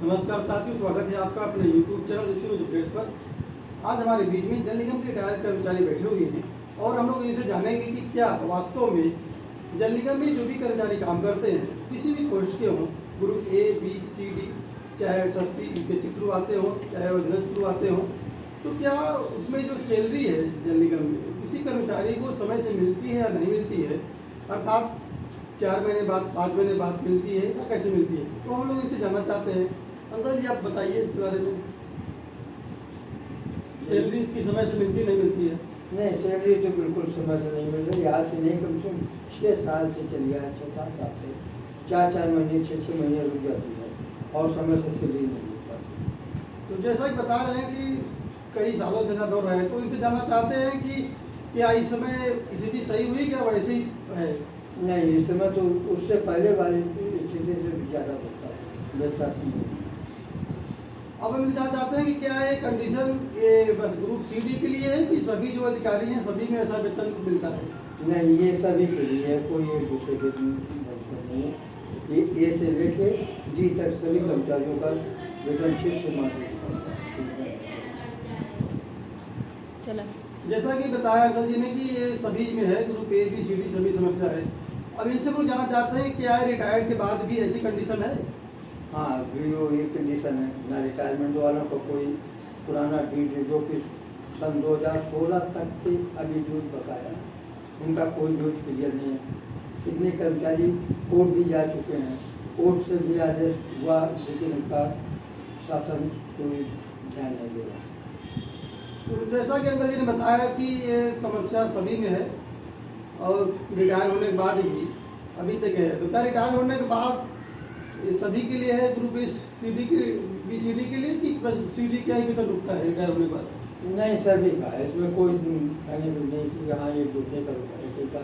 नमस्कार साथियों, स्वागत है आपका अपने YouTube चैनल न्यूज अपडेट्स पर। आज हमारे बीच में जल निगम के रिटायर्ड कर्मचारी बैठे हुए हैं और हम लोग इनसे जानेंगे कि क्या वास्तव में जल निगम में जो भी कर्मचारी काम करते हैं, किसी भी पोस्ट के हों, group A B C D, चाहे एसएससी यूपीएससी थ्रू आते हों, चाहे ऑर्डिनेंस थ्रू आते हों, तो क्या उसमें जो सैलरी है जल निगम में किसी कर्मचारी को समय से मिलती है या नहीं मिलती है, अर्थात 4 महीने बाद 5 महीने बाद मिलती है या कैसे मिलती है। तो हम लोग इससे जानना चाहते हैं। अंकल जी, आप बताइए इसके बारे में। सैलरी इसकी समय से मिलती नहीं मिलती है? नहीं, सैलरी तो बिल्कुल समय से नहीं मिल रही। आज से नहीं, कम से कम 6 साल से चली है। 6-7 साल से 4-4 महीने 6-6 महीने रुक जाती है और समय से सैलरी नहीं मिल पाती। तो जैसा कि बता रहे हैं कि कई सालों से ऐसा दौर रहे हैं, तो इनसे जानना चाहते हैं कि क्या इस समय स्थिति सही हुई, क्या वैसे ही है? नहीं, इस समय तो उससे पहले वाली स्थिति से भी ज़्यादा होता है, बेहतर। अब हम जानना चाहते हैं कि क्या ये कंडीशन ये बस ग्रुप सी डी के लिए है कि सभी जो अधिकारी हैं सभी में ऐसा वेतन मिलता है? नहीं, ये सभी के लिए है, कोई एक दूसरे के नहीं है। ये ए से लेके डी तक सभी कर्मचारियों का वेतन 6 माह चला। जैसा कि बताया अंकल जी ने कि ये सभी में है, group A B C D सभी समस्या है। अब इनसे हम लोग जानना चाहते हैं कि क्या रिटायर्ड के बाद भी ऐसी कंडीशन है? हाँ, अभी वो ये कंडीशन है ना, रिटायरमेंट वालों को कोई पुराना ड्यूटी जो कि सन 2016 तक के अभी ड्यूटी बकाया है, उनका कोई ड्यूटी क्लियर नहीं है। कितने कर्मचारी कोर्ट भी जा चुके हैं, कोर्ट से भी आदेश हुआ, लेकिन उनका शासन कोई ध्यान नहीं दे रहा। तो जैसा कि अंकल जी ने बताया कि ये समस्या सभी में है और रिटायर होने के बाद भी अभी तक है। तो क्या रिटायर होने के बाद ये सभी के लिए है, ग्रुप ए सी डी के बी सी डी के लिए, कि बस सी डी क्या ही कितना रुकता है रिटायर होने के बाद? नहीं, सभी का है, इसमें कोई बेनिफिट नहीं कि यहाँ एक दूसरे का रुका है, एक का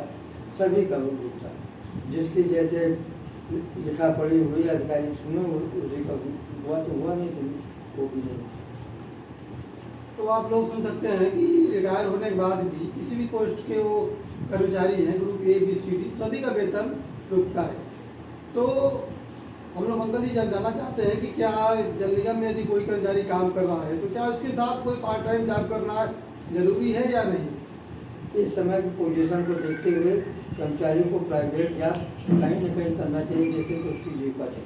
सभी का रुकता है। जिसकी जैसे लिखा पढ़ी हुई अधिकारी सुनो उसी का हुआ तो हुआ, नहीं तो वो भी नहीं। तो आप लोग सुन सकते हैं कि रिटायर होने के बाद भी किसी भी पोस्ट के वो कर्मचारी हैं, group A B C D, सभी का वेतन रुकता है। तो हम लोग अंकल जी जानना चाहते हैं कि क्या जल निगम में यदि कोई कर्मचारी काम कर रहा है तो क्या उसके साथ कोई पार्ट टाइम जॉब करना जरूरी है या नहीं? इस समय की पोजीशन को देखते हुए कर्मचारियों को प्राइवेट या कहीं न कहीं करना चाहिए, जैसे कि उसकी जीविका चले।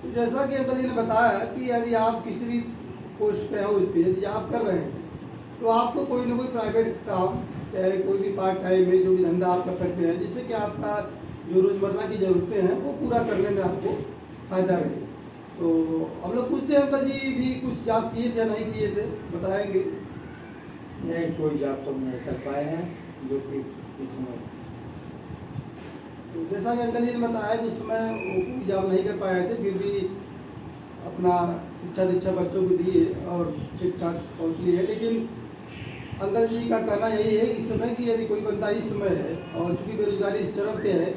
तो जैसा कि अंकल जी ने बताया कि यदि आप किसी भी पोस्ट पे हो, इस पर यदि आप कर रहे हैं तो आपको कोई ना कोई प्राइवेट काम, चाहे कोई भी पार्ट टाइम में जो भी धंधा आप कर सकते हैं, जिससे कि आपका जो रोज़मर्रा की ज़रूरतें हैं वो पूरा करने में आपको फ़ायदा रहे। तो हम लोग पूछते हैं अंकल जी भी कुछ जॉब किए थे या नहीं किए थे, बताएंगे? नहीं, कोई जॉब तो नहीं कर पाए हैं जो कि इसमें। तो जैसा कि अंकल जी ने बताया कि उस समय वो कोई जॉब नहीं कर पाए थे, फिर भी अपना शिक्षा दीक्षा बच्चों को दिए और ठीक ठाक पहुँच लिए। लेकिन अंकल जी का कहना यही है इस समय कि यदि कोई बंदा इस समय है और चूँकि बेरोजगारी इस चरम पे है,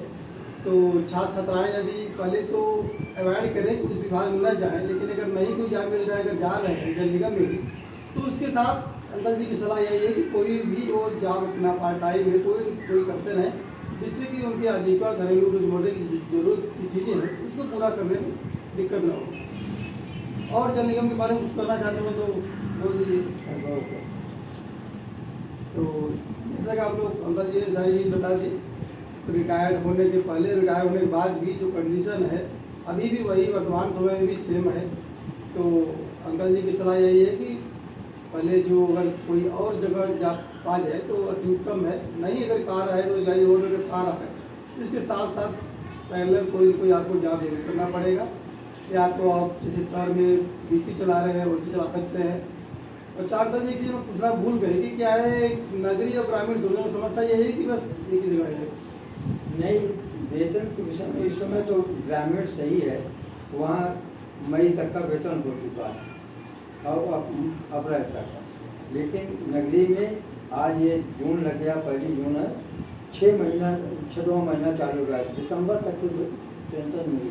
तो छात्र छात्राएँ यदि पहले तो अवॉइड करें कि उस विभाग में न जाएँ, लेकिन अगर नहीं कोई जॉब मिल रहा है, अगर जा रहे हैं जल निगम में, तो उसके साथ अंकल जी की सलाह यही है कि कोई भी वो जॉब अपना पार्ट टाइम में कोई करते रहें, जिससे कि उनकी आजीविका घरेलू रोजमर्रा की जरूरत की चीज़ें हैं उसको पूरा करने में दिक्कत न हो। और जल निगम के बारे में कुछ करना चाहते हो तो बोल दीजिए। तो जैसा कि आप लोग अंकल जी ने सारी चीज़ बता दी, तो रिटायर्ड होने के पहले, रिटायर होने के बाद भी जो कंडीशन है अभी भी वही वर्तमान समय में भी सेम है। तो अंकल जी की सलाह यही है कि पहले जो अगर कोई और जगह जा पा जाए तो अति उत्तम है, नहीं अगर पा रहा है रोजगारी और अगर पा रहा है इसके साथ साथ पैरेलल कोई ना कोई आपको जॉब जरूर करना पड़ेगा। या तो आप जैसे शहर में बीसी चला रहे हैं वैसे चला सकते हैं। अच्छा अंकल जी, एक चीज़ मैं पूछना भूल गए कि क्या है नगरीय और ग्रामीण दोनों की समस्या यही है कि बस एक ही जगह है? नहीं, वेतन के विषय में इस समय तो ग्रामीण सही है, वहाँ मई तक का वेतन हो चुका है और अप्रैल तक का। लेकिन नगरी में आज ये जून लग गया, 1 जून है, 6वां महीना चालू रहा है, दिसंबर तक की पेंशन मिली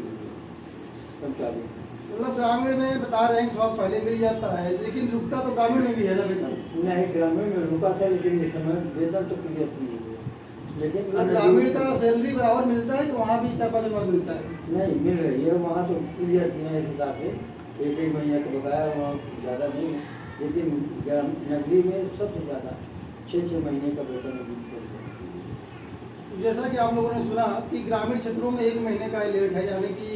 कर्मचारी। मतलब ग्रामीण में बता रहे हैं कि थोड़ा पहले मिल जाता है, लेकिन रुकता तो ग्रामीण में भी है ना वेतन? नहीं, ग्रामीण में रुका था, लेकिन इस समय वेतन तो क्लियर नहीं है। लेकिन और ग्रामीण का सैलरी बराबर मिलता है कि वहाँ भी 4-5 हजार मिलता है? नहीं मिल रही है, वहाँ तो क्लियर किया है इस हिसाब से, एक एक महीने का बकाया, वहाँ ज़्यादा नहीं है, लेकिन नगरी में सबसे ज़्यादा 6-6 महीने का वेतन मिलता है। तो जैसा कि आप लोगों ने सुना कि ग्रामीण क्षेत्रों में 1 महीने का लेट है, यानी कि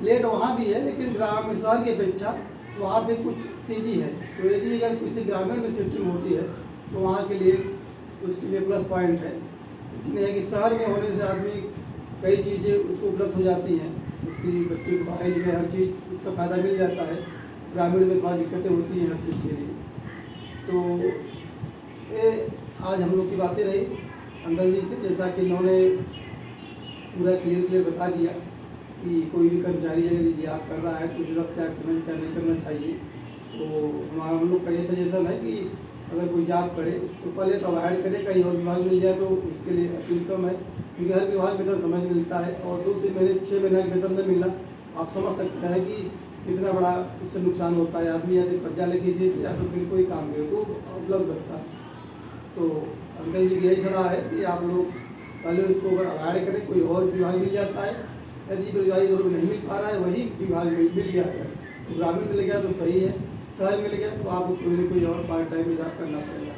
लेट वहाँ भी है, लेकिन ग्रामीण शहर की अपेक्षा वहाँ पे कुछ तेज़ी है। तो यदि अगर किसी ग्रामीण में शिफ्टिंग होती है तो वहाँ के लिए उसके लिए प्लस पॉइंट है। लेकिन यह है कि शहर में होने से आदमी कई चीज़ें उसको उपलब्ध हो जाती हैं, उसकी बच्चे को पढ़ाई लिखाई हर चीज़ उसका फ़ायदा मिल जाता है। ग्रामीण में थोड़ा दिक्कतें होती हैं हर चीज़ के लिए। तो ये आज हम लोग की बातें रही अंकल जी से, जैसा कि इन्होंने पूरा क्लियर बता दिया कि कोई भी कर्मचारी अगर यदि आप कर रहा है तो उसके साथ क्या करना क्या नहीं करना चाहिए। तो हम लोग का ये सजेशन है कि अगर कोई जॉब करे तो पहले तो अवॉइड करे, कहीं और विभाग मिल जाए तो उसके लिए अत्युत्तम है, क्योंकि हर विभाग वेतन समझ मिलता है और 2-3 महीने 6 महीने का वेतन न मिलना आप समझ सकते हैं कि कितना बड़ा उससे नुकसान होता है। आदमी यदि कर्जा लेके इसे या तो फिर कोई काम करे तो उपलब्ध रहता है। तो अंकल जी की यही सलाह है कि आप लोग पहले उसको अगर अवॉइड करें, कोई और विभाग मिल जाता है, यदि बेरोजगारी जरूर नहीं मिल पा रहा है वही विभाग मिल गया है तो ग्रामीण मिल गया तो सही है, शहर मिल गया तो आपको कोई ना कोई और पार्ट टाइम में जॉब करना पड़ेगा।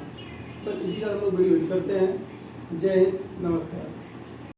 तो इसी का हम लोग वीडियो करते हैं। जय हिंद, नमस्कार।